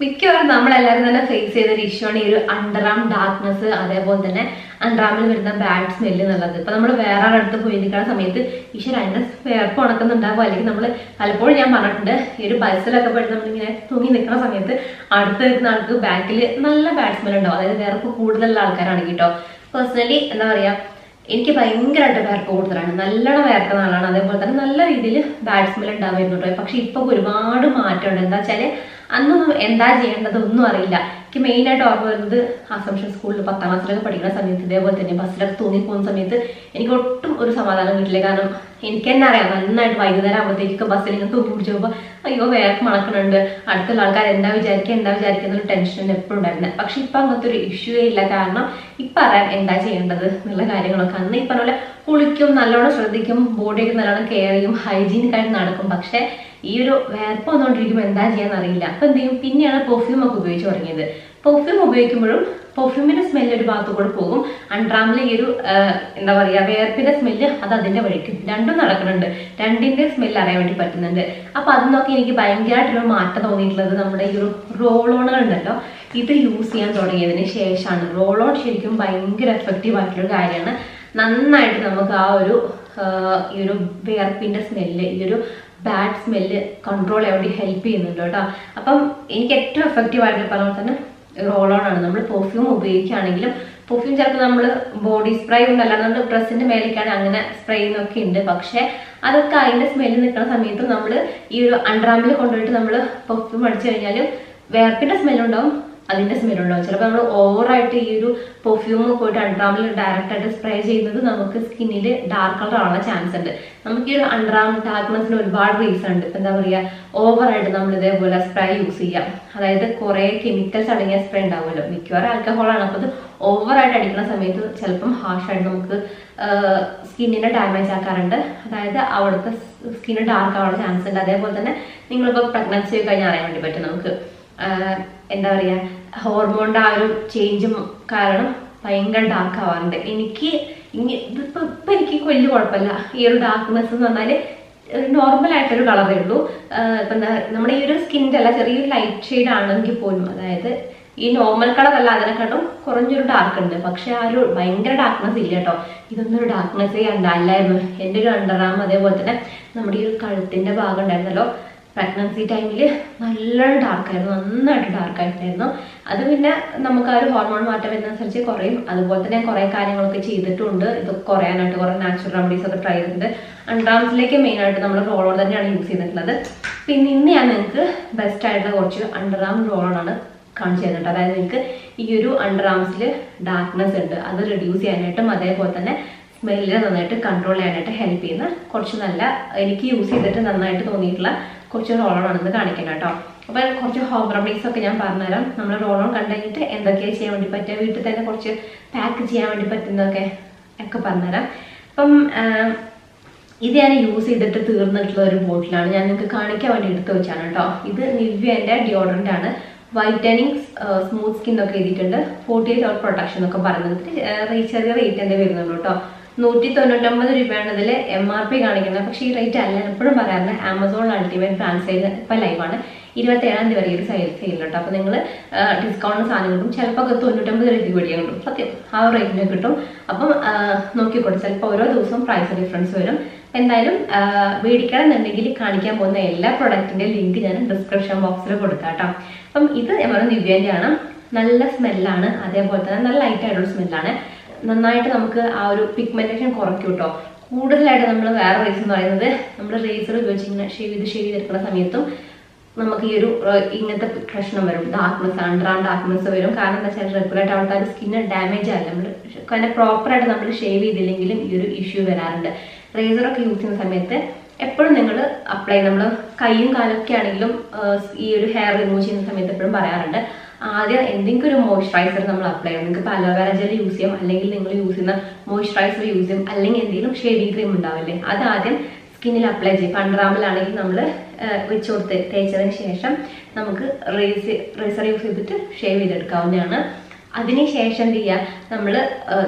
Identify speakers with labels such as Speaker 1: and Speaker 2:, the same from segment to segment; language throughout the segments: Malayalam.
Speaker 1: മിക്കവാറും നമ്മളെല്ലാവരും തന്നെ ഫേസ് ചെയ്തൊരു ഇഷ്യൂ ആണ് ഈ ഒരു അണ്ടർ ആം ഡാർക്ക്നെസ്, അതേപോലെ തന്നെ അണ്ടർ ആമിൽ വരുന്ന ബാഡ് സ്മെല്ല് എന്നുള്ളത്. ഇപ്പൊ നമ്മൾ വേറെ അടുത്ത് പോയിരിക്കുന്ന സമയത്ത് ഈശ്വര അതിന്റെ വേർപ്പ് ഉണക്കുന്നുണ്ടാകും. അല്ലെങ്കിൽ നമ്മൾ പലപ്പോഴും ഞാൻ പറഞ്ഞിട്ടുണ്ട്, ഈ ഒരു ബസ്സിലൊക്കെ പോയിട്ട് നമ്മളിങ്ങനെ തൂങ്ങി നിൽക്കുന്ന സമയത്ത് അടുത്ത് നിൽക്കുന്ന ആൾക്ക് ബാക്കിൽ നല്ല ബാഡ് സ്മെൽ ഉണ്ടാവും. അതായത് വേർപ്പ് കൂടുതലുള്ള ആൾക്കാരാണെങ്കിൽ കേട്ടോ. പേഴ്സണലി എന്താ പറയാ, എനിക്ക് ഭയങ്കരമായിട്ട് വേർപ്പ് കൂടുതലാണ്, നല്ലോണം വേർക്കുന്ന ആളാണ്. അതേപോലെ തന്നെ നല്ല രീതിയിൽ ബാഡ് സ്മെൽ ഉണ്ടാവുമായിരുന്നു കേട്ടോ. പക്ഷെ ഇപ്പൊ ഒരുപാട് മാറ്റമുണ്ട്. എന്താ വെച്ചാല് അന്നൊന്നും എന്താ ചെയ്യേണ്ടത് ഒന്നും അറിയില്ല. എനിക്ക് മെയിനായിട്ട് ഓർമ്മ വരുന്നത് അസംഷൻ സ്കൂളിൽ 10ാം ക്ലാസ്സിലൊക്കെ പഠിക്കുന്ന സമയത്ത് ഇതേപോലെ തന്നെ ബസ്സിലൊക്കെ തൂങ്ങിപ്പോകുന്ന സമയത്ത് എനിക്ക് ഒട്ടും ഒരു സമാധാനം കിട്ടില്ല. കാരണം എനിക്ക് തന്നെ അറിയാം, നന്നായിട്ട് വൈകുന്നേരം ആകുമ്പോഴത്തേക്കൊക്കെ ബസ്സിൽ ഇങ്ങനെ തൂക്കി പിടിച്ച് പോകുമ്പോൾ അയ്യോ വേർക്ക് മണക്കണുണ്ട്, അടുത്തുള്ള ആൾക്കാർ എന്താ വിചാരിക്കുക എന്നൊരു ടെൻഷൻ എപ്പോഴും ഉണ്ടായിരുന്നത്. പക്ഷെ ഇപ്പൊ അങ്ങനത്തെ ഒരു ഇഷ്യൂ ഇല്ല. കാരണം ഇപ്പൊ അറിയാം എന്താ ചെയ്യേണ്ടത് എന്നുള്ള കാര്യങ്ങളൊക്കെ. അന്ന് ഈ പറഞ്ഞ പോലെ കുളിക്കും, നല്ലോണം ശ്രദ്ധിക്കും, ബോഡിയൊക്കെ നല്ലോണം കെയർ ചെയ്യും, ഹൈജീനിക്കായിട്ട് നടക്കും. പക്ഷെ ഈ ഒരു വേർപ്പ് വന്നുകൊണ്ടിരിക്കുമ്പോൾ എന്താ ചെയ്യാന്ന് അറിയില്ല. അപ്പൊ എന്ത് ചെയ്യും, പിന്നെയാണ് പെർഫ്യൂം ഒക്കെ ഉപയോഗിച്ച് തുടങ്ങിയത്. പെർഫ്യൂം ഉപയോഗിക്കുമ്പോഴും പെർഫ്യൂമിന്റെ സ്മെല്ല് ഒരു ഭാഗത്ത് കൂടെ പോകും, അൺട്രാമിലെ ഈ ഒരു എന്താ പറയാ വേർപ്പിന്റെ സ്മെല്ല് അത് അതിന്റെ വഴിക്കും. രണ്ടും നടക്കുന്നുണ്ട്, രണ്ടിന്റെ സ്മെല്ല് അറിയാൻ വേണ്ടി പറ്റുന്നുണ്ട്. അപ്പൊ അത് നോക്കി എനിക്ക് ഭയങ്കരമായിട്ടൊരു മാറ്റം തോന്നിയിട്ടുള്ളത് നമ്മുടെ ഈ ഒരു റോൾ ഓണുകൾ ഉണ്ടല്ലോ, ഇത് യൂസ് ചെയ്യാൻ തുടങ്ങിയതിന് ശേഷമാണ്. റോൾ ഓൺ ശരിക്കും ഭയങ്കര എഫക്റ്റീവ് ആയിട്ടുള്ളൊരു കാര്യമാണ്. നന്നായിട്ട് നമുക്ക് ആ ഒരു ഈ ഒരു വേർപ്പിന്റെ സ്മെല്ല്, ഈ ഒരു ബാഡ് സ്മെല്ല് കൺട്രോൾ ചെയ്യാൻ വേണ്ടി ഹെൽപ്പ് ചെയ്യുന്നുണ്ട് കേട്ടോ. അപ്പം എനിക്ക് ഏറ്റവും എഫക്റ്റീവ് ആയിട്ടുള്ള പറഞ്ഞ തന്നെ റോൾ ഓൺ ആണ്. നമ്മൾ പെർഫ്യൂം ഉപയോഗിക്കുകയാണെങ്കിലും, പെർഫ്യൂം ചിലപ്പോൾ നമ്മൾ ബോഡി സ്പ്രേ ഒന്നും അല്ലാതെ നമ്മൾ ഡ്രസ്സിന്റെ മേലേക്കാണ് അങ്ങനെ സ്പ്രേ ചെയ്യുന്നൊക്കെ ഉണ്ട്. പക്ഷെ അതൊക്കെ അതിന്റെ സ്മെല്ല് നിൽക്കുന്ന സമയത്ത് നമ്മൾ ഈ ഒരു അണ്ടർആമിൽ കൊണ്ടുപോയിട്ട് നമ്മൾ പെർഫ്യൂം അടിച്ചു കഴിഞ്ഞാലും വേർപ്പിന്റെ സ്മെല്ലുണ്ടാവും, അതിന്റെ സ്മെല്ലുണ്ടാവും. ചിലപ്പോൾ നമ്മൾ ഓവറായിട്ട് ഈ ഒരു പെർഫ്യൂം പോയിട്ട് അണ്ടർആമിൽ ഡയറക്റ്റ് ആയിട്ട് സ്പ്രേ ചെയ്യുന്നത് നമുക്ക് സ്കിന്നിൽ ഡാർക്ക് കളർ ആവാനുള്ള ചാൻസ് ഉണ്ട്. നമുക്ക് ഈ ഒരു അണ്ടർആം ഡാർക്ക്നെസ്സിന് ഒരുപാട് റീസൺ ഉണ്ട്. ഇപ്പൊ എന്താ പറയാ, ഓവറായിട്ട് നമ്മൾ ഇതേപോലെ സ്പ്രേ യൂസ് ചെയ്യാം. അതായത് കുറെ കെമിക്കൽസ് അടങ്ങിയ സ്പ്രേ ഉണ്ടാവുമല്ലോ, മിക്കവാറും ആൽക്കഹോളാണ്. അപ്പൊ അത് ഓവറായിട്ട് അടിക്കുന്ന സമയത്ത് ചിലപ്പം ഹാർഷായിട്ട് നമുക്ക് സ്കിന്നിനെ ഡാമേജ് ആക്കാറുണ്ട്. അതായത് അവിടുത്തെ സ്കിന്ന് ഡാർക്ക് ആവാനുള്ള ചാൻസ് ഉണ്ട്. അതേപോലെ തന്നെ നിങ്ങളിപ്പോൾ പ്രഗ്നൻസി കഴിഞ്ഞാൽ അറിയാൻ വേണ്ടി പറ്റും, നമുക്ക് എന്താ പറയാ ഹോർമോണിന്റെ ആ ഒരു ചേഞ്ചും കാരണം ഭയങ്കര ഡാർക്ക് ആവാറുണ്ട്. എനിക്ക് ഇപ്പൊ എനിക്ക് വലിയ കുഴപ്പമില്ല. ഈ ഒരു ഡാർക്ക്നെസ് എന്ന് പറഞ്ഞാല് നോർമൽ ആയിട്ടൊരു കളറേ ഉള്ളൂ. ഇപ്പൊ എന്താ നമ്മുടെ ഈ ഒരു സ്കിന്നിന്റെ അല്ല, ചെറിയൊരു ലൈറ്റ് ഷെയ്ഡ് ആണെങ്കിൽ പോലും, അതായത് ഈ നോർമൽ കളർ അല്ല, അതിനെക്കാട്ടും കുറഞ്ഞൊരു ഡാർക്ക് ഉണ്ട്. പക്ഷെ ആ ഒരു ഭയങ്കര ഡാർക്ക്നെസ് ഇല്ല കേട്ടോ. ഇതൊന്നും ഒരു ഡാർക്ക്നെസ്സേ അല്ലായിരുന്നു. എൻ്റെ ഒരു അണ്ടർആം, അതേപോലെ തന്നെ നമ്മുടെ ഈ ഒരു കഴുത്തിന്റെ ഭാഗം ഉണ്ടായിരുന്നല്ലോ, പ്രഗ്നൻസി ടൈമിൽ നല്ല ഡാർക്കായിരുന്നു, നന്നായിട്ട് ഡാർക്കായിട്ടായിരുന്നു. അത് പിന്നെ നമുക്ക് ആ ഒരു ഹോർമോൺ മാറ്റം വരുന്നതനുസരിച്ച് കുറയും. അതുപോലെ തന്നെ കുറേ കാര്യങ്ങളൊക്കെ ചെയ്തിട്ടുണ്ട്. ഇത് കുറയാനായിട്ട് കുറേ നാച്ചുറൽ റെമഡീസ് ഒക്കെ ട്രൈ ചെയ്തിട്ടുണ്ട്. അണ്ടർആംസിലേക്ക് മെയിനായിട്ട് നമ്മൾ റോൾ ഓൺ തന്നെയാണ് യൂസ് ചെയ്തിട്ടുള്ളത്. പിന്നെ ഇന്ന് ഞാൻ നിങ്ങൾക്ക് ബെസ്റ്റ് ആയിട്ടുള്ള കുറച്ച് അണ്ടർആം റോൾ ഓൺ ആണ് കാണിച്ചു തരുന്നുണ്ട്. അതായത് നിങ്ങൾക്ക് ഈ ഒരു അണ്ടർആംസിൽ ഡാർക്ക്നെസ് ഉണ്ട്, അത് റെഡ്യൂസ് ചെയ്യാനായിട്ടും അതേപോലെ തന്നെ സ്മെല്ല് നന്നായിട്ട് കൺട്രോൾ ചെയ്യാനായിട്ട് ഹെൽപ്പ് ചെയ്യുന്ന കുറച്ച് നല്ല, എനിക്ക് യൂസ് ചെയ്തിട്ട് നന്നായിട്ട് തോന്നിയിട്ടുള്ള കുറച്ച് റോൾ ഓൺ ആണെന്ന് കാണിക്കണം കേട്ടോ. അപ്പൊ കുറച്ച് ഹോം റെമഡീസ് ഒക്കെ ഞാൻ പറഞ്ഞുതരാം. നമ്മൾ റോൾ ഓൺ കണ്ടു കഴിഞ്ഞിട്ട് എന്തൊക്കെയാണ് ചെയ്യാൻ വേണ്ടി പറ്റുക, വീട്ടിൽ തന്നെ കുറച്ച് പാക്ക് ചെയ്യാൻ വേണ്ടി പറ്റുന്നതൊക്കെ പറഞ്ഞുതരാം. അപ്പം ഇത് ഞാൻ യൂസ് ചെയ്തിട്ട് തീർന്നിട്ടുള്ള ഒരു ബോട്ടിലാണ്, ഞാൻ നിങ്ങൾക്ക് കാണിക്കാൻ വേണ്ടി എടുത്തു വെച്ചാണ് കേട്ടോ. ഇത് നിവ്യന്റെ ഡിയോഡറന്റ് ആണ്. വൈറ്റനിങ് സ്മൂത്ത് സ്കിൻ ഒക്കെ എഴുതിയിട്ടുണ്ട്. 48 hour പ്രൊട്ടക്ഷൻ എന്നൊക്കെ പറയുന്നത് ചെറിയ റേറ്റ് തന്നെ വരുന്നുള്ളൂ കേട്ടോ. 199 രൂപയാണ് ഇതിൽ MRP കാണിക്കുന്നത്. പക്ഷേ ഈ റേറ്റ് അല്ല, എപ്പോഴും പറയാറുണ്ട്. ആമസോൺ അൾട്ടിമേറ്റ് ബ്രാൻഡ് സെയിൽ ഇപ്പം ലൈവാണ്, 27-ാം തീയതി വരെ ഒരു സെയിൽ കേട്ടോ. അപ്പോൾ നിങ്ങൾ ഡിസ്കൗണ്ട് സാധനം കിട്ടും. ചിലപ്പോൾ 99 രൂപ മേടിക്കാൻ കിട്ടും, സത്യം ആ ഒരു റേറ്റിന് കിട്ടും. അപ്പം നോക്കിക്കോട്ടെ, ചിലപ്പോൾ ഓരോ ദിവസവും പ്രൈസ് ഡിഫറൻസ് വരും. എന്തായാലും മേടിക്കണം എന്നുണ്ടെങ്കിൽ കാണിക്കാൻ പോകുന്ന എല്ലാ പ്രൊഡക്റ്റിന്റെ ലിങ്ക് ഞാൻ ഡിസ്ക്രിപ്ഷൻ ബോക്സിൽ കൊടുക്കാം കേട്ടോ. അപ്പം ഇത് നമ്മുടെ നിവ്യേന്റെ ആണ്. നല്ല സ്മെല്ലാണ്, അതേപോലെ തന്നെ നല്ല ലൈറ്റ് ആയിട്ടുള്ള സ്മെല്ലാണ്. നന്നായിട്ട് നമുക്ക് ആ ഒരു പിഗ്മെന്റേഷൻ കുറയ്ക്കും കേട്ടോ. കൂടുതലായിട്ട് നമ്മൾ വേറെ റീസൺ എന്ന് പറയുന്നത്, നമ്മൾ റേസർ ഉപയോഗിച്ച് ഇങ്ങനെ ഷേവ് ചെയ്തെടുക്കുന്ന സമയത്തും നമുക്ക് ഈ ഒരു ഇങ്ങനത്തെ പ്രശ്നം വരും, ഡാർക്ക്നെസ്, അണ്ടർആം ഡാർക്ക്നെസ് വരും. കാരണം എന്താ വെച്ചാൽ റെഗുലറായിട്ട് ആൾക്കാർ സ്കിന്ന് ഡാമേജ് ആയില്ല, നമ്മൾ കാരണം പ്രോപ്പറായിട്ട് നമ്മൾ ഷേവ് ചെയ്തില്ലെങ്കിലും ഈ ഒരു ഇഷ്യൂ വരാറുണ്ട്. റേസറൊക്കെ യൂസ് ചെയ്യുന്ന സമയത്ത് എപ്പോഴും നിങ്ങൾ അപ്ലൈ, നമ്മൾ കൈയും കാലൊക്കെ ആണെങ്കിലും ഈ ഒരു ഹെയർ റിമൂവ് ചെയ്യുന്ന സമയത്ത് എപ്പോഴും പറയാറുണ്ട്, ആദ്യം എന്തെങ്കിലും ഒരു മോയ്സ്ചറൈസർ നമ്മൾ അപ്ലൈ ചെയ്യണം. നിങ്ങൾക്ക് അലോവേര ജെൽ യൂസ് ചെയ്യാം, അല്ലെങ്കിൽ നിങ്ങൾ യൂസ് ചെയ്യുന്ന മോയ്സ്ചറൈസർ യൂസ് ചെയ്യും, അല്ലെങ്കിൽ എന്തെങ്കിലും ഷേവിംഗ് ക്രീം ഉണ്ടാവില്ലേ, അത് ആദ്യം സ്കിന്നിൽ അപ്ലൈ ചെയ്യും. അണ്ടർആമിലാണെങ്കിൽ നമ്മൾ വെച്ച് തേച്ചതിന് ശേഷം നമുക്ക് റേസർ യൂസ് ചെയ്തിട്ട് ഷേവ് ചെയ്തെടുക്കാവുന്നതാണ്. അതിനുശേഷം എന്ത് ചെയ്യുക, നമ്മൾ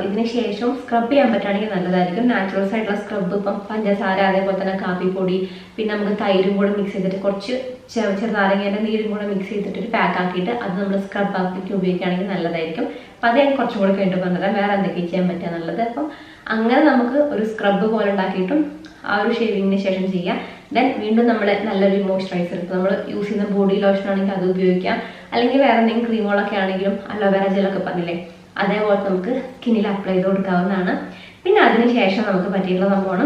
Speaker 1: ഇതിന് ശേഷം സ്ക്രബ് ചെയ്യാൻ പറ്റുകയാണെങ്കിൽ നല്ലതായിരിക്കും. നാച്ചുറൽസ് ആയിട്ടുള്ള സ്ക്രബ്, ഇപ്പം പഞ്ചസാര, അതേപോലെ തന്നെ കാപ്പിപ്പൊടി, പിന്നെ നമുക്ക് തൈരും കൂടെ മിക്സ് ചെയ്തിട്ട് കുറച്ച് ചെറുനാരങ്ങേൻ്റെ നീരും കൂടെ മിക്സ് ചെയ്തിട്ട് ഒരു പാക്ക് ആക്കിയിട്ട് അത് നമ്മൾ സ്ക്രബ് ആക്കിയിട്ട് ഉപയോഗിക്കുകയാണെങ്കിൽ നല്ലതായിരിക്കും. അപ്പം അത് ഞാൻ കുറച്ചും കൂടെ കഴിഞ്ഞിട്ട് പറഞ്ഞുതരാം വേറെ എന്തൊക്കെ ചെയ്യാൻ പറ്റുക എന്നുള്ളത്. അപ്പം അങ്ങനെ നമുക്ക് ഒരു സ്ക്രബ് പോലെ ഉണ്ടാക്കിയിട്ടും ആ ഒരു ഷേവിങ്ങിന് ശേഷം ചെയ്യാം. ദെൻ വീണ്ടും നമ്മൾ നല്ലൊരു മോയ്സ്ചറൈസർ, ഇപ്പോൾ നമ്മൾ യൂസ് ചെയ്യുന്ന ബോഡി ലോഷൻ ആണെങ്കിൽ അത് ഉപയോഗിക്കാം, അല്ലെങ്കിൽ വേറെ എന്തെങ്കിലും ക്രീമുകളൊക്കെ ആണെങ്കിലും അലോവേറ ജെല്ലൊക്കെ പറഞ്ഞില്ലേ അതേപോലെ നമുക്ക് സ്കിന്നിൽ അപ്ലൈ ചെയ്ത് കൊടുക്കാവുന്നതാണ്. പിന്നെ അതിന് ശേഷം നമുക്ക് പറ്റിയിട്ടുള്ള സംഭവമാണ്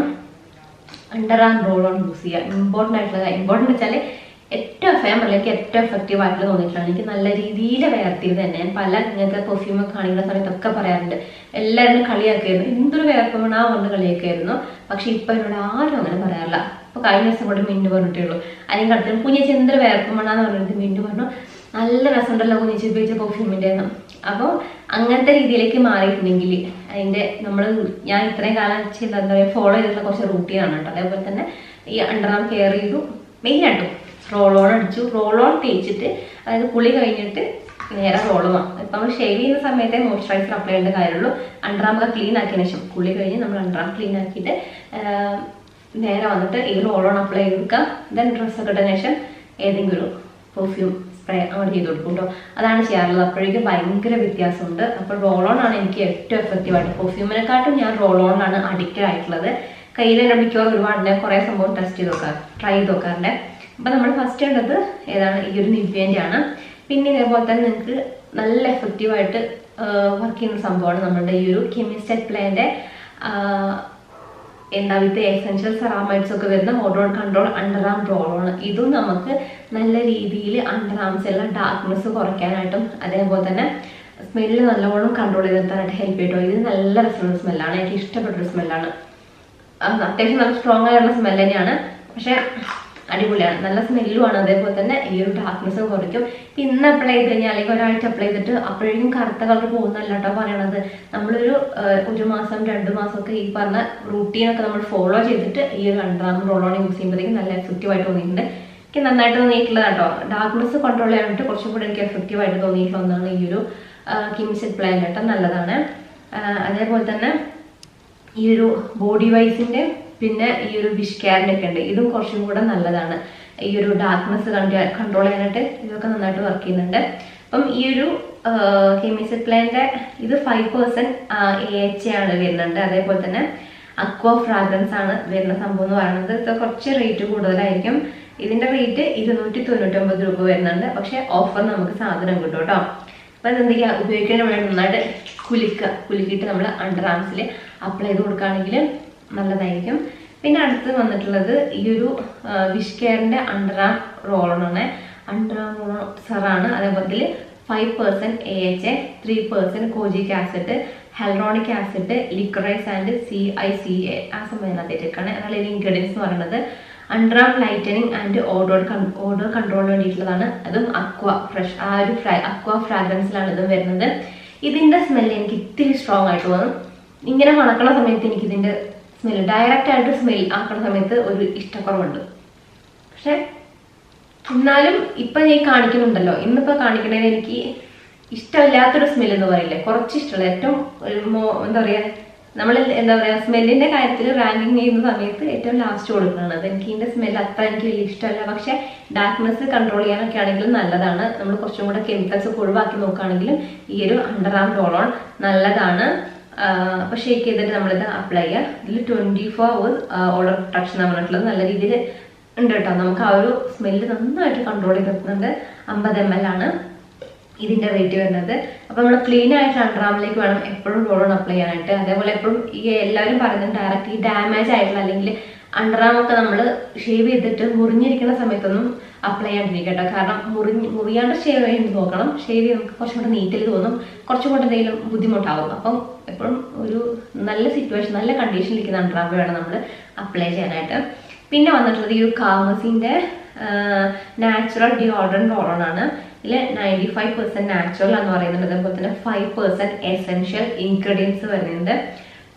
Speaker 1: under arm roll own use ചെയ്യുക. ഇമ്പോർട്ടൻ്റ് ആയിട്ടുള്ള കാര്യം, ഇമ്പോർട്ടൻ്റ് വെച്ചാൽ ഏറ്റവും ഫേമറിലേക്ക് ഏറ്റവും എഫക്റ്റീവ് ആയിട്ട് തോന്നിയിട്ടാണ്. എനിക്ക് നല്ല രീതിയിൽ വേർത്തിയത് തന്നെ. ഞാൻ പല നിങ്ങൾക്ക് പെർഫ്യൂം കാണിക്കുന്ന സമയത്തൊക്കെ പറയാറുണ്ട്, എല്ലാവരും കളിയാക്കായിരുന്നു, എന്തൊരു വേർപ്പമാണോ വന്ന് കളിയാക്കായിരുന്നു. പക്ഷെ ഇപ്പം എന്നോട് ആരും അങ്ങനെ പറയാറില്ല. അപ്പോൾ കഴിഞ്ഞ ദിവസം കൂടെ മിന്നു പറഞ്ഞിട്ടേ ഉള്ളൂ, അല്ലെങ്കിൽ അടുത്തും കുഞ്ഞേച്ചി എന്തൊരു വേർപ്പമാണെന്ന് പറഞ്ഞിട്ട് മിന്നു പറഞ്ഞു നല്ല രസമുണ്ടല്ലോ കുഞ്ഞേച്ചി ഉപയോഗിച്ച പെർഫ്യൂമിൻ്റെ എന്നും. അപ്പോൾ അങ്ങനത്തെ രീതിയിലേക്ക് മാറിയിട്ടുണ്ടെങ്കിൽ അതിൻ്റെ ഞാൻ ഇത്രയും കാലം ചെയ്ത എന്താ പറയുക ഫോളോ ചെയ്തിട്ടുള്ള കുറച്ച് റൂട്ടീനാണ് കേട്ടോ. അതേപോലെ തന്നെ ഈ അണ്ടർ ആം കെയർ ചെയ്തു, മെയിനായിട്ടും റോൾ ഓൺ അടിച്ചു, റോൾ ഓൺ തേച്ചിട്ട് അതായത് കുളി കഴിഞ്ഞിട്ട് നേരെ റോള് വാങ്ങും. ഇപ്പം നമ്മൾ ഷേവ് ചെയ്യുന്ന സമയത്തെ മോയ്സ്ചറൈസർ അപ്ലൈ ചെയ്യേണ്ട കാര്യമുള്ളൂ. അണ്ടറാമൊക്കെ ക്ലീൻ ആക്കിയതിന് ശേഷം കുളി കഴിഞ്ഞ് നമ്മൾ അണ്ടറാം ക്ലീൻ ആക്കിയിട്ട് നേരെ വന്നിട്ട് ഈ റോൾ ഓൺ അപ്ലൈ ചെയ്ത് കൊടുക്കുക. ദെൻ ഡ്രസ്സൊക്കെ ഇട്ടതിന് ശേഷം ഏതെങ്കിലും ഒരു പെർഫ്യൂം സ്പ്രേ അങ്ങോട്ട് ചെയ്ത് കൊടുക്കും കേട്ടോ. അതാണ് ചെയ്യാറുള്ളത്. അപ്പോഴേക്കും ഭയങ്കര വ്യത്യാസമുണ്ട്. അപ്പോൾ റോൾ ഓൺ ആണ് എനിക്ക് ഏറ്റവും എഫക്റ്റീവായിട്ട്. പെർഫ്യൂമിനെക്കാട്ടും ഞാൻ റോൾ ഓണിലാണ് അഡിക്റ്റഡ് ആയിട്ടുള്ളത്. കയ്യിൽ തന്നെ മിക്കവാറും ഒരുപാട് കുറേ സംഭവം ടെസ്റ്റ് ചെയ്ത് നോക്കാം, ട്രൈ ചെയ്ത് നോക്കാറുണ്ട്. അപ്പം നമ്മൾ ഫസ്റ്റ് ഉള്ളത് ഏതാണ്, ഈ ഒരു നിവ്യേൻ്റെ ആണ്. പിന്നെ ഇതേപോലെ തന്നെ നിങ്ങൾക്ക് നല്ല എഫക്റ്റീവായിട്ട് വർക്ക് ചെയ്യുന്ന സംഭവമാണ് നമ്മളുടെ ഈ ഒരു കെമിസ്റ്റ് അറ്റ് പ്ലേൻ്റെ വിത്ത് എസെൻഷ്യൽ സെറാമൈഡ്സ് ഒക്കെ വരുന്ന odour control under arm roll on. ഇതും നമുക്ക് നല്ല രീതിയിൽ അണ്ടർ ആംസിലുള്ള ഡാർക്ക്നെസ് കുറയ്ക്കാനായിട്ടും അതേപോലെ തന്നെ സ്മെല്ല് നല്ലോണം കൺട്രോൾ ചെയ്ത് നിർത്താനായിട്ട് ഹെൽപ്പ് ചെയ്യും. ഇത് നല്ല രസമുള്ള സ്മെല്ലാണ്, എനിക്ക് ഇഷ്ടപ്പെട്ടൊരു സ്മെല്ലാണ്. അത്യാവശ്യം നല്ല സ്ട്രോങ് ആയിട്ടുള്ള സ്മെല്ല് തന്നെയാണ്, പക്ഷെ അടിപൊളിയാണ്, നല്ല സ്മെല്ലുമാണ്. അതേപോലെ തന്നെ ഈ ഒരു ഡാർക്ക്നെസ്സും കുറയ്ക്കും. ഇന്ന് അപ്ലൈ ചെയ്ത് കഴിഞ്ഞാൽ അല്ലെങ്കിൽ ഒരാഴ്ച അപ്ലൈ ചെയ്തിട്ട് അപ്പോഴേക്കും കറുത്ത കളർ പോകുന്നല്ല കേട്ടോ പറയണത്. നമ്മളൊരു 1 മാസം 2 മാസമൊക്കെ ഈ പറഞ്ഞ റൂട്ടീനൊക്കെ നമ്മൾ ഫോളോ ചെയ്തിട്ട് ഈ ഒരു under arm roll own use ചെയ്യുമ്പോഴത്തേക്കും നല്ല എഫക്റ്റീവായിട്ട് തോന്നിയിട്ടുണ്ട്. എനിക്ക് നന്നായിട്ട് തോന്നിയിട്ടുള്ളത് കേട്ടോ. ഡാർക്ക്നെസ് കൺട്രോൾ ചെയ്യാനായിട്ട് കുറച്ചും കൂടെ എനിക്ക് എഫക്റ്റീവായിട്ട് തോന്നിയിട്ടുള്ള ഒന്നാണ് ഈ ഒരു കെമിസ്റ്റ് അറ്റ് പ്ലേ കേട്ടോ, നല്ലതാണ്. അതേപോലെ തന്നെ ഈ ഒരു ബോഡി വൈസിൻ്റെ പിന്നെ ഈ ഒരു വിഷ് കെയറിൻ്റെ ഒക്കെ ഉണ്ട്, ഇതും കുറച്ചും കൂടെ നല്ലതാണ്. ഈ ഒരു ഡാർക്ക്നെസ് കൺട്രോൾ ചെയ്യാനായിട്ട് ഇതൊക്കെ നന്നായിട്ട് വർക്ക് ചെയ്യുന്നുണ്ട്. അപ്പം ഈ ഒരു കെമിസ്റ്റ് അറ്റ് പ്ലേൻ്റെ ഇത് 5% AHA ആണ് വരുന്നുണ്ട്. അതേപോലെ തന്നെ അക്വ ഫ്രാഗ്രൻസ് ആണ് വരുന്ന സംഭവം എന്ന് പറയുന്നത്. ഇത് കുറച്ച് റേറ്റ് കൂടുതലായിരിക്കും. ഇതിൻ്റെ റേറ്റ് 299 രൂപ വരുന്നുണ്ട്. പക്ഷേ ഓഫർ നമുക്ക് സാധനം കിട്ടും കേട്ടോ. അപ്പം അതെന്തൊക്കെയാ ഉപയോഗിക്കാൻ വേണ്ടി നന്നായിട്ട് കുലുക്കിയിട്ട് നമ്മൾ അണ്ടർ ആംസിൽ അപ്ലൈ ചെയ്ത് കൊടുക്കുകയാണെങ്കിൽ നല്ലതായിരിക്കും. പിന്നെ അടുത്ത് വന്നിട്ടുള്ളത് ഈ ഒരു വിഷ് കെയറിൻ്റെ അണ്ടർ ആം റോൾ ഓൺ ആണ്. അണ്ടർ ആം റോൾ സെറാണ്. അതേപോലെ 5% AHA, 3% kojic acid, hyaluronic acid, liquorice and CICA ആ സംഭവത്തിനകത്തേക്കാണ്. എന്നാൽ ഇതിൻ്റെ ഇൻഗ്രീഡിയൻസ് എന്ന് പറയുന്നത് under arm lightening and odour കൺട്രോളിന് വേണ്ടിയിട്ടുള്ളതാണ്. അതും അക്വ ഫ്രാഗ്രൻസിലാണ് ഇതും വരുന്നത്. ഇതിൻ്റെ സ്മെല്ല് എനിക്ക് ഇത്തിരി സ്ട്രോങ് ആയിട്ട് തോന്നും. ഇങ്ങനെ മണക്കണ സമയത്ത് എനിക്ക് ഇതിൻ്റെ സ്മെല്ല് ഡയറക്റ്റ് ആയിട്ട് സ്മെൽ ആക്കുന്ന സമയത്ത് ഒരു ഇഷ്ടക്കുറവുണ്ട്. പക്ഷെ എന്നാലും ഇപ്പം ഞാൻ കാണിക്കുന്നുണ്ടല്ലോ, ഇന്നിപ്പോൾ കാണിക്കണേന് എനിക്ക് ഇഷ്ടമില്ലാത്തൊരു സ്മെല്ല് എന്ന് പറയില്ലേ, കുറച്ച് ഇഷ്ടമുള്ള ഏറ്റവും എന്താ പറയുക, നമ്മൾ എന്താ പറയുക സ്മെല്ലിൻ്റെ കാര്യത്തിൽ റാങ്കിങ് ചെയ്യുന്ന സമയത്ത് ഏറ്റവും ലാസ്റ്റ് കൊടുക്കുന്നതാണ്. അത് എനിക്ക് ഇതിൻ്റെ സ്മെല്ല് അത്ര എനിക്ക് വലിയ ഇഷ്ടമല്ല. പക്ഷെ ഡാർക്ക്നെസ് കൺട്രോൾ ചെയ്യാനൊക്കെ ആണെങ്കിലും നല്ലതാണ്. നമ്മൾ കുറച്ചും കൂടെ കെമിക്കൽസ് ഒക്കെ ഒഴിവാക്കി നോക്കുകയാണെങ്കിലും ഈ ഒരു അണ്ടർ ആം റോൾ ഓൺ നല്ലതാണ്. അപ്പോൾ ഷേക്ക് ചെയ്തിട്ട് നമ്മളിത് അപ്ലൈ ചെയ്യുക. ഇതിൽ 24 hours ഓഡർ പ്രൊട്ടക്ഷൻ ആണ് പറഞ്ഞിട്ടുള്ളത്. നല്ല രീതിയിൽ ഉണ്ട് കേട്ടോ. നമുക്ക് ആ ഒരു സ്മെല്ല് നന്നായിട്ട് കൺട്രോൾ ചെയ്ത് നിർത്തുന്നുണ്ട്. 50 ml ആണ് ഇതിൻ്റെ റേറ്റ് വരുന്നത്. അപ്പോൾ നമ്മൾ ക്ലീൻ ആയിട്ട് അണ്ടർ ആമിലേക്ക് വേണം എപ്പോഴും റോൾ ഓൺ അപ്ലൈ ചെയ്യാനായിട്ട്. അതേപോലെ എപ്പോഴും ഈ എല്ലാവരും പറയുന്നത് ഡയറക്റ്റ് ഈ ഡാമേജ് ആയിട്ടുള്ള അല്ലെങ്കിൽ അണ്ടർ ആമൊക്കെ നമ്മൾ ഷേവ് ചെയ്തിട്ട് മുറിഞ്ഞിരിക്കുന്ന സമയത്തൊന്നും അപ്ലൈ ചെയ്യാണ്ടിരിക്കട്ടെ. കാരണം മുറിയാണ്ട് ഷേവ് ചെയ്ത് നോക്കണം. ഷേവ് ചെയ്ത് നമുക്ക് കുറച്ചും കൂടെ നീറ്റിൽ തോന്നും, കുറച്ചും കൂടെ എന്തെങ്കിലും ബുദ്ധിമുട്ടാവും. അപ്പം എപ്പോഴും ഒരു നല്ല സിറ്റുവേഷൻ, നല്ല കണ്ടീഷനിലിരിക്കുന്ന അണ്ടർ ആം വേണം നമ്മൾ അപ്ലൈ ചെയ്യാനായിട്ട്. പിന്നെ വന്നിട്ടുള്ളത് ഈ ഒരു കാമസിൻ്റെ നാച്ചുറൽ ഡിയോഡറൻറ്റ് റോൾ ഓൺ ആണ്. ഇതിൽ 95% നാച്ചുറൽ എന്ന് പറയുന്നുണ്ട്. അതേപോലെ തന്നെ 5% എസെൻഷ്യൽ ഇൻഗ്രീഡിയൻസ് വരുന്നുണ്ട്.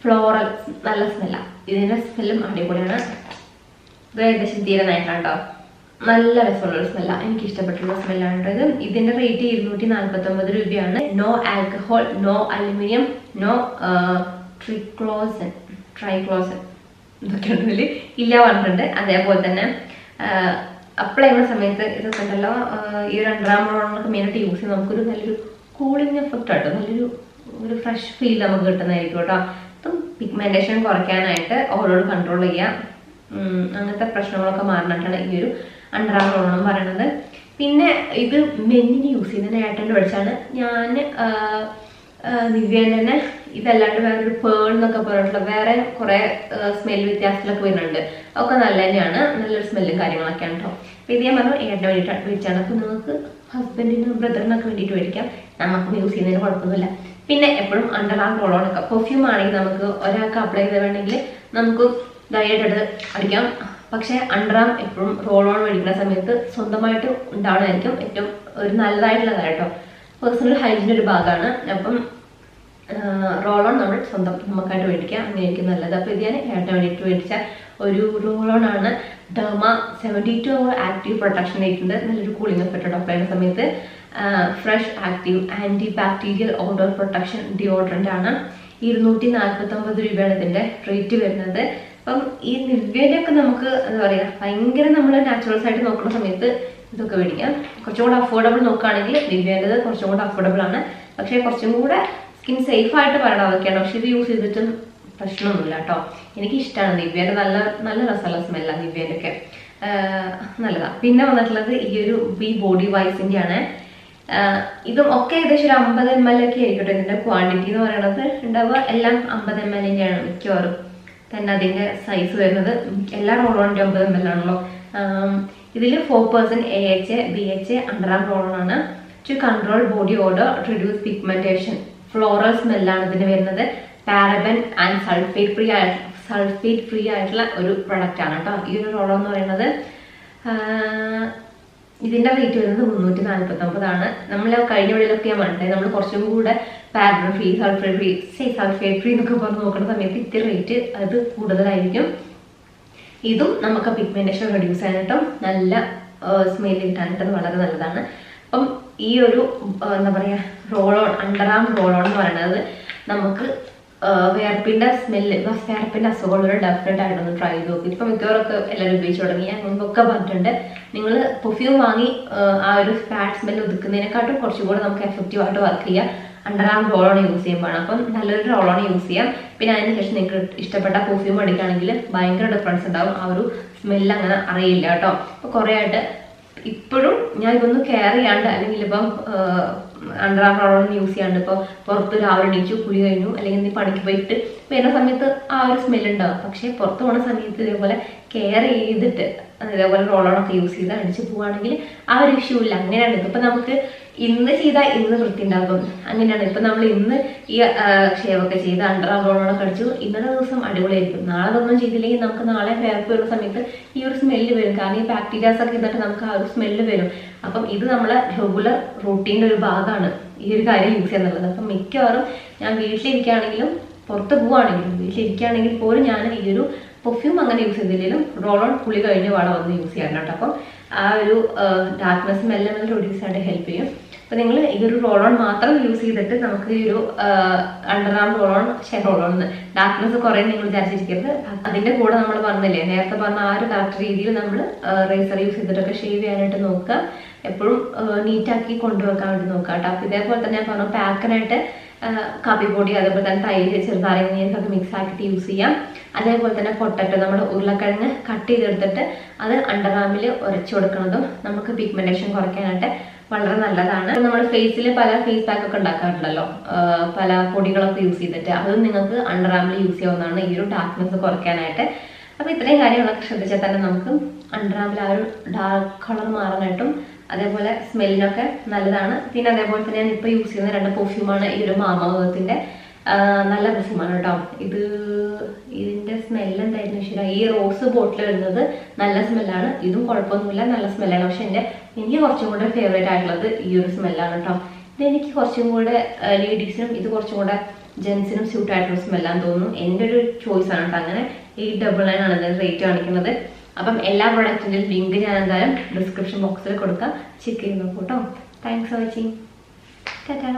Speaker 1: ഫ്ലോറൽ നല്ല സ്മെല്ലാണ്. ഇതിൻ്റെ സ്മെല്ലും അടിപൊളിയാണ്. ഇത് ഏകദേശം തീരാനായിട്ടാണ് കേട്ടോ. നല്ല രസമുള്ള സ്മെല്ലാണ്, എനിക്ക് ഇഷ്ടപ്പെട്ടുള്ള സ്മെല്ലാണ് ഇത്. ഇതിന്റെ റേറ്റ് 249 രൂപയാണ്. No alcohol, no aluminium, no triclosan ഇതൊക്കെയാണെങ്കിൽ ഇല്ല പറഞ്ഞിട്ടുണ്ട്. അതേപോലെ തന്നെ അപ്ലൈ ചെയ്യുന്ന സമയത്ത് ഇതൊക്കെ ഉണ്ടല്ലോ, ഈ ഒരു അണ്ടറാം റോളൊക്കെ മെയിനായിട്ട് യൂസ് ചെയ്ത് നമുക്കൊരു നല്ലൊരു കൂളിംഗ് എഫക്റ്റ് ആട്ടോ, നല്ലൊരു ഫ്രഷ് ഫീൽ നമുക്ക് കിട്ടുന്നതായിരിക്കും കേട്ടോ. അപ്പം പിഗ്മെന്റേഷൻ കുറയ്ക്കാനായിട്ട് ഓവറോൾ കൺട്രോൾ ചെയ്യാം, അങ്ങനത്തെ പ്രശ്നങ്ങളൊക്കെ മാറാനായിട്ടാണ് ഈ ഒരു അണ്ടറാം റോൾ എന്ന് പറയുന്നത്. പിന്നെ ഇത് മെന്നിന് യൂസ് ചെയ്യുന്ന ഏട്ടൻ്റെ പഠിച്ചാണ് ഞാൻ. നിവ്യേൻ്റെ തന്നെ ഇതല്ലാണ്ട് വേറൊരു പേൾ എന്നൊക്കെ പറഞ്ഞിട്ടുള്ള വേറെ കുറെ സ്മെൽ വ്യത്യാസത്തിലൊക്കെ വരുന്നുണ്ട്. ഒക്കെ നല്ല തന്നെയാണ്, നല്ലൊരു സ്മെല്ലും കാര്യങ്ങളൊക്കെയാണ് കേട്ടോ. അപ്പോൾ ഇത് ഞാൻ പറഞ്ഞു ഏട്ടന് വേണ്ടിയിട്ട് മേടിച്ചാണ്. അപ്പോൾ നിങ്ങൾക്ക് ഹസ്ബൻഡിനും ബ്രദറിനൊക്കെ വേണ്ടിയിട്ട് മേടിക്കാം, നമുക്കും യൂസ് ചെയ്യുന്നതിന് കുഴപ്പമൊന്നുമില്ല. പിന്നെ എപ്പോഴും അണ്ടറാം റോളോണൊക്കെ പെർഫ്യൂം ആണെങ്കിൽ നമുക്ക് ഒരാൾക്ക് അപ്ലൈ ചെയ്ത് വേണമെങ്കിൽ നമുക്ക് ധൈര്യമായിട്ട് എടുത്ത് അടിക്കാം. പക്ഷെ അണ്ടറാം എപ്പോഴും റോൾ ഓൺ മേടിക്കുന്ന സമയത്ത് സ്വന്തമായിട്ട് ഉണ്ടാവണമായിരിക്കും ഏറ്റവും ഒരു നല്ലതായിട്ടുള്ള കേട്ടോ. പേഴ്സണൽ ഹൈജീൻ്റെ ഒരു ഭാഗമാണ്. അപ്പം റോൾ ഓൺ നമ്മൾ സ്വന്തം നമുക്കായിട്ട് മേടിക്കാം, അങ്ങനെയായിരിക്കും നല്ലത്. അപ്പോൾ ഇത് ഞാൻ ഏട്ടന് വേണ്ടിയിട്ട് മേടിച്ച ഒരു റോൾ ഓൺ ആണ്. ഡെർമ 72 hour ആക്റ്റീവ് പ്രൊട്ടക്ഷൻ ആയിട്ടുണ്ട്, നല്ലൊരു കൂളിംഗ് എഫക്റ്റ് അപ്ലൈ ചെയ്യുന്ന സമയത്ത്. Fresh active anti bacterial odour protection deodorant ആണ്. 249 രൂപയാണ് ഇതിൻ്റെ റേറ്റ് വരുന്നത്. അപ്പം ഈ നിവ്യയുടെ ഒക്കെ നമുക്ക് എന്താ പറയുക, ഭയങ്കര നമ്മൾ നാച്ചുറൽസ് ആയിട്ട് നോക്കുന്ന സമയത്ത് ഇതൊക്കെ മേടിക്കാം. കുറച്ചും കൂടെ അഫോർഡബിൾ നോക്കുകയാണെങ്കിൽ നിവ്യേൻ്റെത് കുറച്ചും കൂടെ അഫോർഡബിൾ ആണ്. പക്ഷേ കുറച്ചും കൂടെ സ്കിൻ സേഫ് ആയിട്ട് പറയണം അതൊക്കെയാണ്. പക്ഷെ ഇത് യൂസ് ചെയ്തിട്ടും പ്രശ്നമൊന്നുമില്ല കേട്ടോ. എനിക്ക് ഇഷ്ടമാണ് നിവ്യേൻ്റെ, നല്ല രസമുള്ള സ്മെല്ലാണ് നിവ്യേൻ്റെ ഒക്കെ, നല്ലതാണ്. പിന്നെ വന്നിട്ടുള്ളത് ഈ ഒരു ബോഡി വൈസിൻ്റെ ആണ്. ഇതും ഒക്കെ ഏകദേശം ഒരു 50 ml ഒക്കെ ആയിരിക്കട്ടെ ഇതിൻ്റെ ക്വാണ്ടിറ്റി എന്ന് പറയുന്നത് ഉണ്ടാവുക. എല്ലാം 50 ml ആണ് മിക്കവാറും തന്നെ അതിൻ്റെ സൈസ് വരുന്നത്. എല്ലാ റോളോണിൻ്റെ 50 ml ആണല്ലോ. ഇതിൽ 4% AHA BHA അണ്ടറാം റോളോണാണ്. To control body odour, reduce pigmentation, floral സ്മെല്ലാണ് ഇതിന് വരുന്നത്. പാരബൻ ആൻഡ് സൾഫേറ്റ് ഫ്രീ ആയിട്ടുള്ള ഒരു പ്രൊഡക്റ്റ് ആണ് കേട്ടോ ഈ ഒരു റോളോ എന്ന് പറയുന്നത്. ഇതിന്റെ റേറ്റ് വരുന്നത് 349 ആണ്. നമ്മൾ കഴിഞ്ഞ വീഡിയോയിലൊക്കെ ഞാൻ പറഞ്ഞിട്ടുണ്ടായി, നമ്മൾ കുറച്ചും കൂടെ പാരബൻ ഫ്രീ, സൾഫേറ്റ് ഫ്രീ എന്നൊക്കെ പറഞ്ഞ് നോക്കുന്ന സമയത്ത് ഇത്തിരി റേറ്റ് അത് കൂടുതലായിരിക്കും. ഇതും നമുക്ക് പിഗ്മെന്റേഷൻ റെഡ്യൂസ് ചെയ്യാനായിട്ടും നല്ല സ്മെല്ല് കിട്ടാനായിട്ടും വളരെ നല്ലതാണ്. അപ്പം ഈ ഒരു എന്താ പറയുക റോളോൺ, അണ്ടറാം റോളോൺ എന്ന് പറയുന്നത് നമുക്ക് വേർപ്പിൻ്റെ സ്മെല്ല്, വേർപ്പിൻ്റെ അസുഖമുള്ളവർ ഡെഫിനറ്റ് ആയിട്ടൊന്ന് ട്രൈ ചെയ്ത് നോക്കും. ഇപ്പം മിക്കവാറൊക്കെ എല്ലാവരും ഉപയോഗിച്ച് തുടങ്ങി. ഞാൻ മുമ്പൊക്കെ പറഞ്ഞിട്ടുണ്ട്, നിങ്ങൾ പെർഫ്യൂം വാങ്ങി ആ ഒരു ബാഡ് സ്മെല്ല് ഒതുക്കുന്നതിനെക്കാട്ടും കുറച്ചും കൂടെ നമുക്ക് എഫക്റ്റീവായിട്ട് വർക്ക് ചെയ്യാം അണ്ടറാം റോളോൺ യൂസ് ചെയ്യുമ്പോഴാണ്. അപ്പം നല്ലൊരു റോളോൺ യൂസ് ചെയ്യാം. പിന്നെ അതിന് ശേഷം നിങ്ങൾക്ക് ഇഷ്ടപ്പെട്ട പെർഫ്യൂം അടിക്കുകയാണെങ്കിൽ ഭയങ്കര ഡിഫറൻസ് ഉണ്ടാവും, ആ ഒരു സ്മെല്ല് അങ്ങനെ അറിയില്ല കേട്ടോ. അപ്പോൾ കുറേ ആയിട്ട് ഇപ്പോഴും ഞാൻ ഇതൊന്നും കെയർ ചെയ്യാണ്ട്, അല്ലെങ്കിൽ ഇപ്പം അണ്ടറാം റോളോൺ യൂസ് ചെയ്യാണ്ട് ഇപ്പോൾ പുറത്ത് രാവിലെ എണീച്ചു കുളി കഴിഞ്ഞു അല്ലെങ്കിൽ നീ പണിക്ക് പോയിട്ട് വരുന്ന സമയത്ത് ആ ഒരു സ്മെല്ല് ഉണ്ടാവും. പക്ഷേ പുറത്ത് പോകുന്ന സമയത്ത് ഇതേപോലെ കെയർ ചെയ്തിട്ട് ഇതേപോലെ റോളോണൊക്കെ യൂസ് ചെയ്ത് അടിച്ച് പോവുകയാണെങ്കിൽ ആ ഒരു ഇഷ്യൂ ഇല്ല. അങ്ങനെയാണ്. ഇപ്പം നമുക്ക് ഇന്ന് ചെയ്താൽ ഇന്ന് വൃത്തി ഉണ്ടാകും, അങ്ങനെയാണ്. ഇപ്പം നമ്മൾ ഇന്ന് ഈ ഷേവൊക്കെ ചെയ്ത് അണ്ടറാം റോളോണൊക്കെ അടിച്ചു, ഇന്നത്തെ ദിവസം അടിപൊളിയായിരിക്കും. നാളെ അതൊന്നും ചെയ്തില്ലെങ്കിൽ നമുക്ക് നാളെ വേർപ്പ് വരുന്ന സമയത്ത് ഈ ഒരു സ്മെല്ല് വരും. കാരണം ഈ ബാക്ടീരിയാസ് ഒക്കെ ഇരുന്നിട്ട് നമുക്ക് ആ ഒരു സ്മെല്ല് വരും. അപ്പം ഇത് നമ്മളെ റെഗുലർ റൂട്ടീൻ്റെ ഒരു ഭാഗമാണ് ഈ ഒരു കാര്യം യൂസ് ചെയ്യുന്നുള്ളത്. അപ്പം മിക്കവാറും ഞാൻ വീട്ടിലിരിക്കുകയാണെങ്കിലും പുറത്ത് പോവുകയാണെങ്കിലും വീട്ടിലിരിക്കുകയാണെങ്കിൽ പോലും ഞാൻ ഈ ഒരു പെർഫ്യൂം അങ്ങനെ യൂസ് ചെയ്തില്ലെങ്കിലും റോൾ ഓൺ കുളി കഴിഞ്ഞ് വേണം വന്ന് യൂസ് ചെയ്യാനായിട്ട്. അപ്പം ആ ഒരു ഡാർക്ക്നെസ്സും എല്ലാം റെഡ്യൂസ് ആയിട്ട് ഹെൽപ്പ് ചെയ്യും. അപ്പോൾ നിങ്ങൾ ഈ ഒരു റോൾ ഓൺ മാത്രം യൂസ് ചെയ്തിട്ട് നമുക്ക് ഈ ഒരു അണ്ടറാം റോൾ ഓൺ ഡാർക്ക്നെസ് കുറേ നിങ്ങൾ വിചാരിച്ചിരിക്കരുത്. അതിൻ്റെ കൂടെ നമ്മൾ പറഞ്ഞില്ലേ നേരത്തെ പറഞ്ഞ ആ ഒരു കറക്റ്റ് രീതിയിൽ നമ്മൾ റേസർ യൂസ് ചെയ്തിട്ടൊക്കെ ഷേവ് ചെയ്യാനായിട്ട് നോക്കുക. എപ്പോഴും നീറ്റാക്കി കൊണ്ടുവെക്കാൻ വേണ്ടി നോക്കുക കേട്ടോ. അപ്പോൾ ഇതേപോലെ തന്നെ ഞാൻ പറഞ്ഞു പാക്കിനായിട്ട് കാപ്പിപ്പൊടി, അതേപോലെ തന്നെ തൈര്, ചെറുനാരങ്ങ നീരൊക്കെ മിക്സ് ആക്കിയിട്ട് യൂസ് ചെയ്യാം. അതേപോലെ തന്നെ പൊട്ടറ്റോ, നമ്മൾ ഉരുളക്കിഴങ്ങ് കട്ട് ചെയ്തെടുത്തിട്ട് അത് അണ്ടർആമിൽ ഉരച്ചു കൊടുക്കുന്നതും നമുക്ക് പിഗ്മെന്റേഷൻ കുറയ്ക്കാനായിട്ട് വളരെ നല്ലതാണ്. നമ്മൾ ഫേസിൽ പല ഫേസ് പാക്ക് ഒക്കെ ഉണ്ടാക്കാറുണ്ടല്ലോ, പല പൊടികളൊക്കെ യൂസ് ചെയ്തിട്ട്, അതും നിങ്ങൾക്ക് അണ്ടർആമിൽ യൂസ് ചെയ്യാവുന്നതാണ് ഈ ഒരു ഡാർക്ക്നെസ് കുറയ്ക്കാനായിട്ട്. അപ്പോൾ ഇത്രയും കാര്യങ്ങളൊക്കെ ശ്രദ്ധിച്ചാൽ തന്നെ നമുക്ക് അണ്ടർആമിൽ ആ ഒരു ഡാർക്ക് കളർ മാറാനായിട്ടും അതേപോലെ സ്മെല്ലിനൊക്കെ നല്ലതാണ്. പിന്നെ അതേപോലെ തന്നെ ഞാൻ ഇപ്പോൾ യൂസ് ചെയ്യുന്ന 2 പെർഫ്യൂമാണ് ഈ ഒരു മാമാ-എർത്തിൻ്റെ നല്ല പെർഫ്യൂമാണ് കേട്ടോ. ഇതിൻ്റെ സ്മെല്ല് എന്തായിരുന്നു ശരി, ഈ റോസ് ബോട്ടിൽ വരുന്നത് നല്ല സ്മെല്ലാണ്. ഇതും കുഴപ്പമൊന്നുമില്ല, നല്ല സ്മെല്ലാണ്. പക്ഷെ എനിക്ക് കുറച്ചും കൂടെ ഫേവറേറ്റ് ആയിട്ടുള്ളത് ഈ ഒരു സ്മെല്ലാണ് കേട്ടോ. ഇതെനിക്ക് കുറച്ചും കൂടെ ലേഡീസിനും ഇത് കുറച്ചും കൂടെ ജെൻസിനും സ്യൂട്ട് ആയിട്ടുള്ള സ്മെല്ലാന്ന് തോന്നുന്നു. എൻ്റെ ഒരു ചോയ്സാണ് കേട്ടോ. അങ്ങനെ 899 ആണ് ഇതിന് റേറ്റ് കാണിക്കുന്നത്. അപ്പം എല്ലാ പ്രൊഡക്റ്റിൻ്റെയും ലിങ്ക് ഞാൻ എന്തായാലും ഡിസ്ക്രിപ്ഷൻ ബോക്സിൽ കൊടുക്കാം, ചെക്ക് ചെയ്ത് നോക്കൂ കേട്ടോ. Thanks for watching. ടാറ്റാ.